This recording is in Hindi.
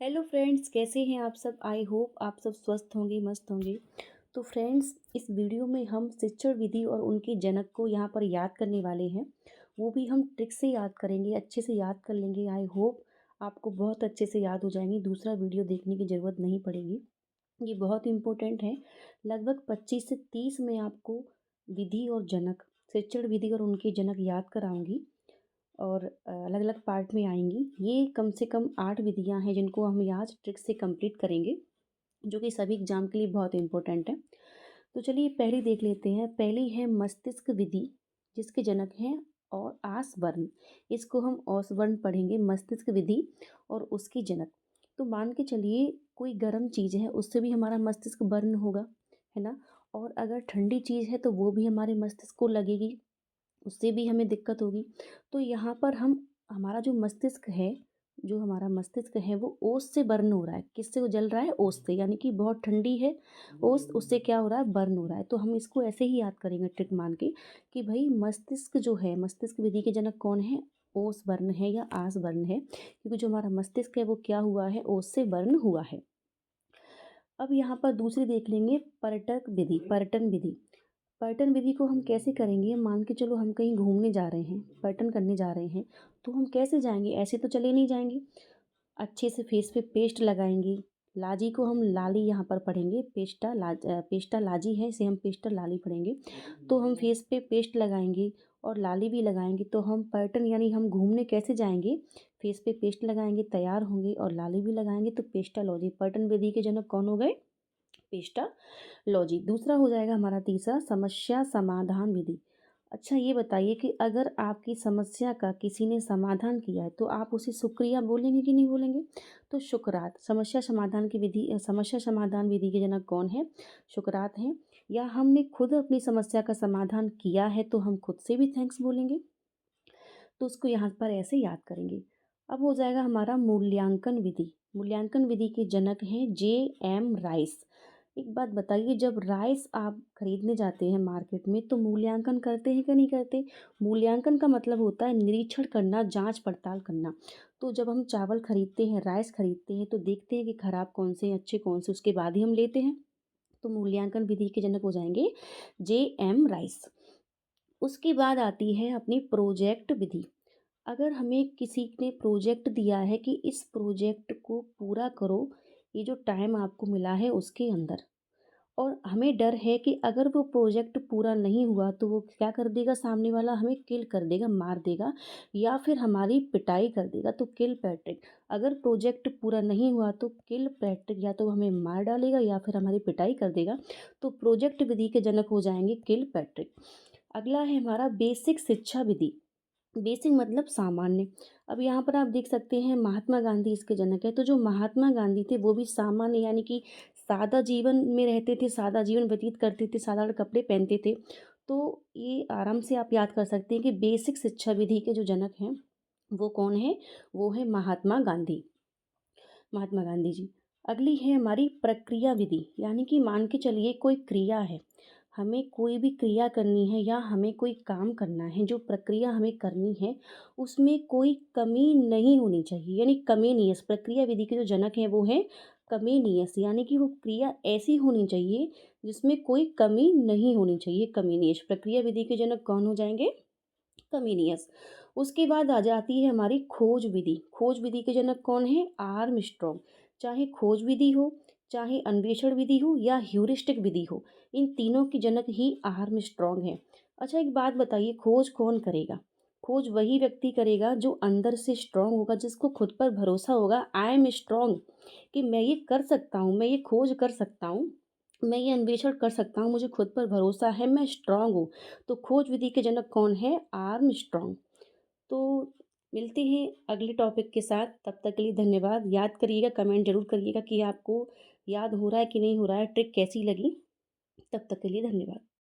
हेलो फ्रेंड्स, कैसे हैं आप सब। आई होप आप सब स्वस्थ होंगे, मस्त होंगे। तो फ्रेंड्स, इस वीडियो में हम शिक्षण विधि और उनके जनक को यहाँ पर याद करने वाले हैं। वो भी हम ट्रिक से याद करेंगे, अच्छे से याद कर लेंगे। आई होप आपको बहुत अच्छे से याद हो जाएंगी, दूसरा वीडियो देखने की ज़रूरत नहीं पड़ेगी। ये बहुत इम्पोर्टेंट है। लगभग 25 से 30 में आपको विधि और जनक, शिक्षण विधि और उनके जनक याद कराऊंगी और अलग अलग पार्ट में आएंगी। ये कम से कम 8 विधियां हैं जिनको हम आज ट्रिक से कंप्लीट करेंगे, जो कि सभी एग्जाम के लिए बहुत इंपॉर्टेंट है। तो चलिए पहली देख लेते हैं। पहली है मस्तिष्क विधि, जिसके जनक हैं और आस वर्ण। इसको हम औस वर्ण पढ़ेंगे, मस्तिष्क विधि और उसकी जनक। तो मान के चलिए कोई गर्म चीज़ है, उससे भी हमारा मस्तिष्क बर्न होगा, है ना। और अगर ठंडी चीज़ है तो वो भी हमारे मस्तिष्क को लगेगी, उससे भी हमें दिक्कत होगी। तो यहाँ पर हम, हमारा जो मस्तिष्क है, जो हमारा मस्तिष्क है वो ओस से बर्न हो रहा है। किससे वो जल रहा है? ओस से, यानी कि बहुत ठंडी है ओस, उससे क्या हो रहा है? बर्न हो रहा है। तो हम इसको ऐसे ही याद करेंगे ट्रिक मान के कि भाई मस्तिष्क जो है, मस्तिष्क विधि के जनक कौन है? ओस बर्न है या आस बर्न है, क्योंकि जो हमारा मस्तिष्क है वो क्या हुआ है? ओस से बर्न हुआ है। अब यहाँ पर दूसरी देख लेंगे, पर्यटक विधि, पर्यटन विधि। पर्यटन विधि को हम कैसे करेंगे? मान के चलो हम कहीं घूमने जा रहे हैं, पर्यटन करने जा रहे हैं, तो हम कैसे जाएंगे? ऐसे तो चले नहीं जाएंगे। अच्छे से फेस पे पेस्ट लगाएंगे। लाजी को हम लाली यहाँ पर पढ़ेंगे, पेस्टा लाजी है, इसे हम पेस्टा लाली पढ़ेंगे। तो हम फेस पे पेस्ट लगाएंगे और लाली भी लगाएंगे, तो हम पर्यटन यानी हम घूमने कैसे जाएंगे? फेस पे पेस्ट लगाएंगे, तैयार होंगे और लाली भी लगाएंगे, तो पेस्टा लॉजी। पर्यटन विधि के जनक कौन हो गए? पेस्टा लॉजी। दूसरा हो जाएगा हमारा तीसरा, समस्या समाधान विधि। अच्छा ये बताइए कि अगर आपकी समस्या का किसी ने समाधान किया है तो आप उसे शुक्रिया बोलेंगे कि नहीं बोलेंगे? तो शुक्रात, समस्या समाधान की विधि, समस्या समाधान विधि के जनक कौन है? शुक्रात हैं। या हमने खुद अपनी समस्या का समाधान किया है तो हम खुद से भी थैंक्स बोलेंगे। तो उसको यहाँ पर ऐसे याद करेंगे। अब हो जाएगा हमारा मूल्यांकन विधि। मूल्यांकन विधि के जनक हैं जे एम राइस। एक बात बताइए, जब राइस आप खरीदने जाते हैं मार्केट में तो मूल्यांकन करते हैं कि नहीं करते? मूल्यांकन का मतलब होता है निरीक्षण करना, जांच पड़ताल करना। तो जब हम चावल खरीदते हैं, राइस खरीदते हैं, तो देखते हैं कि खराब कौन से हैं, अच्छे कौन से, उसके बाद ही हम लेते हैं। तो मूल्यांकन विधि के जनक हो जाएंगे जे एम राइस। उसके बाद आती है अपनी प्रोजेक्ट विधि। अगर हमें किसी ने प्रोजेक्ट दिया है कि इस प्रोजेक्ट को पूरा करो, ये जो टाइम आपको मिला है उसके अंदर, और हमें डर है कि अगर वो प्रोजेक्ट पूरा नहीं हुआ तो वो क्या कर देगा? सामने वाला हमें किल कर देगा, मार देगा, या फिर हमारी पिटाई कर देगा। तो किल पैट्रिक, अगर प्रोजेक्ट पूरा नहीं हुआ तो किल पैट्रिक, या तो हमें मार डालेगा या फिर हमारी पिटाई कर देगा। तो प्रोजेक्ट विधि के जनक हो जाएंगे किल पैट्रिक। अगला है हमारा बेसिक शिक्षा विधि। बेसिक मतलब सामान्य। अब यहाँ पर आप देख सकते हैं महात्मा गांधी इसके जनक है। तो जो महात्मा गांधी थे वो भी सामान्य, यानी कि सादा जीवन में रहते थे, सादा जीवन व्यतीत करते थे, साधारण कपड़े पहनते थे। तो ये आराम से आप याद कर सकते हैं कि बेसिक शिक्षा विधि के जो जनक हैं वो कौन है? वो है महात्मा गांधी, महात्मा गांधी जी। अगली है हमारी प्रक्रिया विधि, यानी कि मान के चलिए कोई क्रिया है, हमें कोई भी क्रिया करनी है या हमें कोई काम करना है, जो प्रक्रिया हमें करनी है उसमें कोई कमी नहीं होनी चाहिए, यानी कमेनियस। प्रक्रिया विधि के जो जनक हैं वो है कमेनियस, यानी कि वो क्रिया ऐसी होनी चाहिए जिसमें कोई कमी नहीं होनी चाहिए, कमेनियस। प्रक्रिया विधि के जनक कौन हो जाएंगे? कमीनियस। उसके बाद आ जाती है हमारी खोज विधि। खोज विधि के जनक कौन है? आर्मस्ट्रॉन्ग। चाहे खोज विधि हो, चाहे अन्वेषण विधि हो या ह्यूरिस्टिक विधि हो, इन तीनों के जनक ही आर्मस्ट्रॉन्ग हैं। अच्छा एक बात बताइए, खोज कौन करेगा? खोज वही व्यक्ति करेगा जो अंदर से स्ट्रांग होगा, जिसको खुद पर भरोसा होगा। आई एम स्ट्रांग, कि मैं ये कर सकता हूँ, मैं ये खोज कर सकता हूँ, मैं ये अन्वेषण कर सकता हूँ, मुझे खुद पर भरोसा है, मैं स्ट्रांग हूँ। तो खोज विधि के जनक कौन है? आर्मस्ट्रांग। तो मिलते हैं अगले टॉपिक के साथ, तब तक के लिए धन्यवाद। याद करिएगा, कमेंट जरूर करिएगा कि आपको याद हो रहा है कि नहीं हो रहा है, ट्रिक कैसी लगी। तब तक के लिए धन्यवाद।